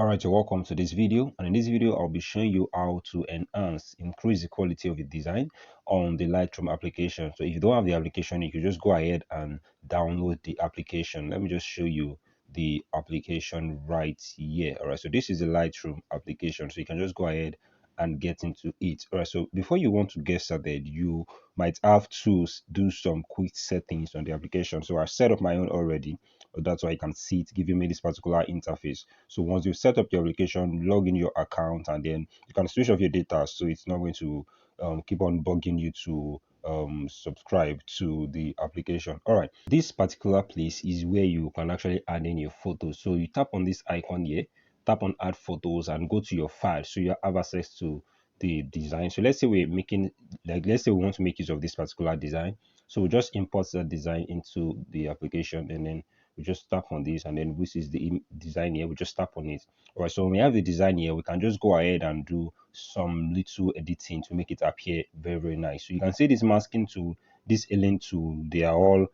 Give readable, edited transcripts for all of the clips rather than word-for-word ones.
Alright, you're welcome to this video, and in this video I'll be showing you how to increase the quality of your design on the Lightroom application. So if you don't have the application, you can just go ahead and download the application. Let me just show you the application right here. Alright, so this is the Lightroom application, so you can just go ahead and get into it. Alright, so before you want to get started, you might have to do some quick settings on the application. So I set up my own already. That's why you can see it giving me this particular interface. So once you've set up your application, log in your account, and then you can switch off your data, so it's not going to keep on bugging you to subscribe to the application. All right, this particular place is where you can actually add in your photos. So you tap on this icon here, tap on add photos, and go to your file, so you have access to the design. So let's say we're making, like, let's say we want to make use of this particular design. So we just import that design into the application, and then we just tap on this, and then this is the design here. We just tap on it. All right, so when we have the design here, we can just go ahead and do some little editing to make it appear very, very nice. So you can see this masking tool, this alien tool, they are all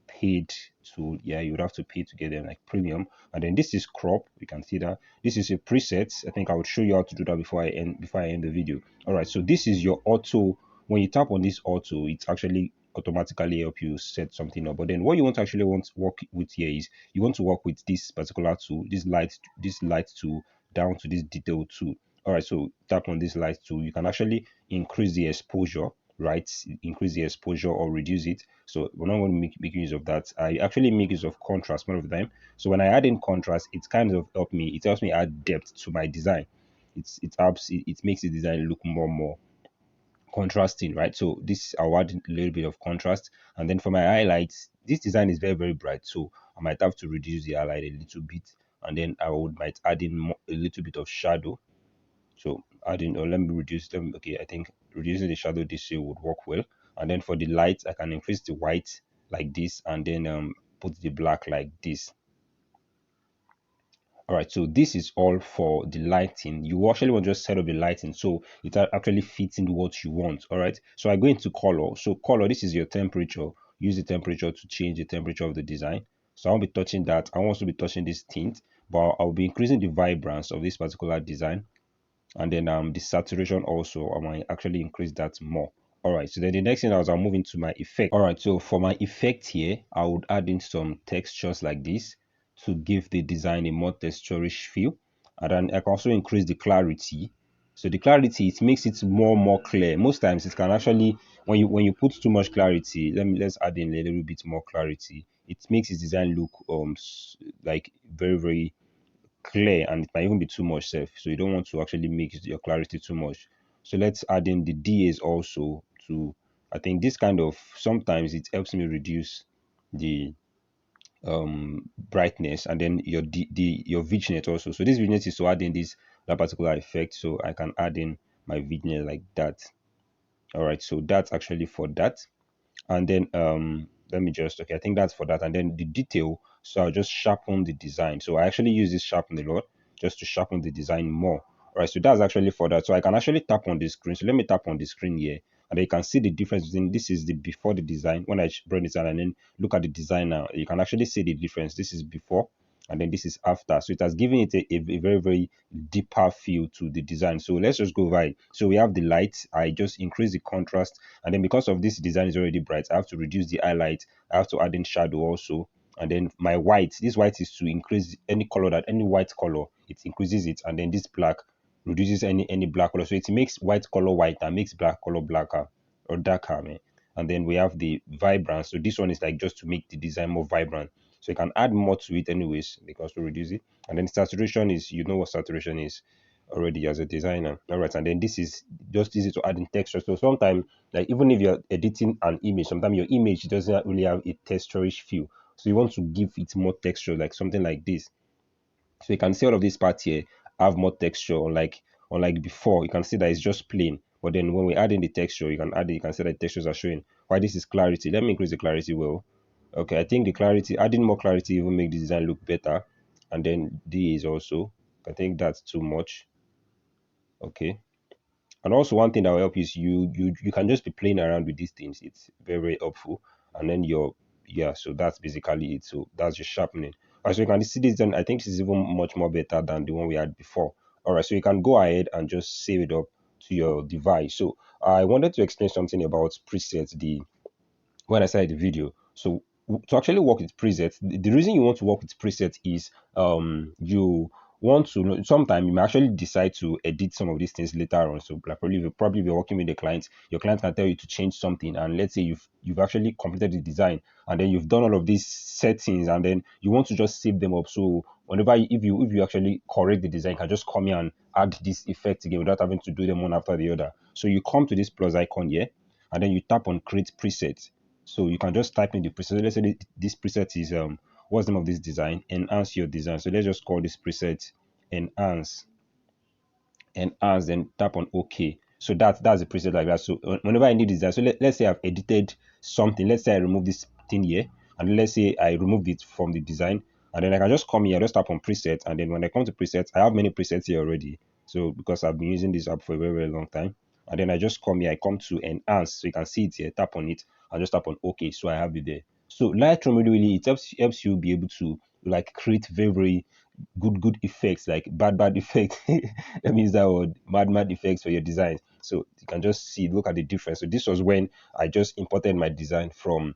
paid tool. Yeah, you would have to pay to get them, like premium. And then this is crop. You can see that this is a preset. I think I would show you how to do that before I end the video. All right, so this is your auto. When you tap on this auto, it's actually automatically help you set something up. But then what you want to actually want to work with here is you want to work with this particular tool, this light tool, down to this detail tool. All right, so tap on this light tool. You can actually increase the exposure, right? Increase the exposure or reduce it. So we're not going to make use of that. I actually make use of contrast most of the time. So when I add in contrast, it kind of helps me. It helps me add depth to my design. It makes the design look more contrasting, right? So this, I'll add a little bit of contrast. And then for my highlights, this design is very, very bright, so I might have to reduce the highlight a little bit, and then might add in a little bit of shadow. So adding, or let me reduce them. Okay, I think reducing the shadow this way would work well. And then for the light, I can increase the white like this, and then put the black like this. All right, so this is all for the lighting. You actually want to just set up the lighting so it actually fits into what you want. All right, so I go into color. So color, this is your temperature. Use the temperature to change the temperature of the design. So I won't be touching that. I won't also be touching this tint, but I'll be increasing the vibrance of this particular design. And then the saturation also, I might actually increase that more. All right, so then the next thing is I'll move into my effect. All right, so for my effect here, I would add in some textures like this to give the design a more texturish feel. And then I can also increase the clarity. So the clarity, it makes it more clear. Most times it can actually, when you put too much clarity, let's add in a little bit more clarity. It makes the design look like very clear, and it might even be too much safe. So you don't want to actually make your clarity too much. So let's add in the DAs also to, I think this kind of, sometimes it helps me reduce the brightness, and then your vignette also. So this vignette is to add in that particular effect. So I can add in my vignette like that. All right, so that's actually for that. And then let me just, okay, I think that's for that. And then the detail, so I'll just sharpen the design. So I actually use this sharpen a lot just to sharpen the design more. All right, so that's actually for that. So I can actually tap on the screen. So let me tap on the screen here, and then you can see the difference between, this is the before the design when I bring it down, and then look at the design now. You can actually see the difference. This is before, and then this is after. So it has given it a very deeper feel to the design. So let's just go right. So we have the light. I just increase the contrast, and then because of this design is already bright, I have to reduce the highlight. I have to add in shadow also. And then my white, this white is to increase any color, that any white color, it increases it. And then this black reduces any black color. So it makes white color white and makes black color blacker or darker, man. And then we have the vibrance. So this one is like just to make the design more vibrant. So you can add more to it anyways, because to reduce it. And then saturation is, you know what saturation is already as a designer. All right, and then this is just easy to add in texture. So sometimes, like even if you're editing an image, sometimes your image doesn't really have a texturish feel. So you want to give it more texture, like something like this. So you can see all of this part here have more texture, unlike before. You can see that it's just plain. But then when we add in the texture, you can add it, you can see that the textures are showing. Why this is clarity. Let me increase the clarity well. Okay, I think the clarity, adding more clarity even make the design look better. And then D is also, I think that's too much. Okay. And also one thing that will help is you can just be playing around with these things. It's very helpful. And then yeah, so that's basically it. So that's just sharpening. As you can see this, then I think this is even much more better than the one we had before. All right, so you can go ahead and just save it up to your device. So I wanted to explain something about presets, the when I started the video. So to actually work with presets, the reason you want to work with presets is you want to know, sometimes you may actually decide to edit some of these things later on. So like probably if you're working with a client, your client can tell you to change something, and let's say you've actually completed the design, and then you've done all of these settings, and then you want to just save them up. So whenever if you actually correct the design, you can just come here and add this effect again without having to do them one after the other. So you come to this plus icon here, and then you tap on create presets. So you can just type in the preset. Let's say this preset is what's the name of this design? Enhance your design. So let's just call this preset enhance, then tap on OK. So that's a preset like that. So whenever I need design, so let's say I've edited something. Let's say I remove this thing here, and let's say I removed it from the design, and then I can just come here, just tap on preset, and then when I come to presets, I have many presets here already. So because I've been using this app for a very, very long time, and then I just come here, I come to enhance, so you can see it here, tap on it, and just tap on OK. So I have it there. So Lightroom really it helps you be able to like create very, very good effects, like bad effects. That means that word, mad effects for your designs. So you can just see, look at the difference. So this was when I just imported my design from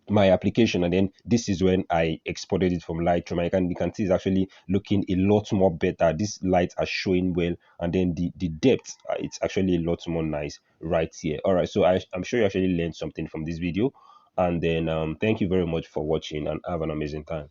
my application, and then this is when I exported it from Lightroom. You can see it's actually looking a lot more better. These lights are showing well, and then the depth, it's actually a lot more nice right here. All right, so I'm sure you actually learned something from this video, and then thank you very much for watching, and have an amazing time.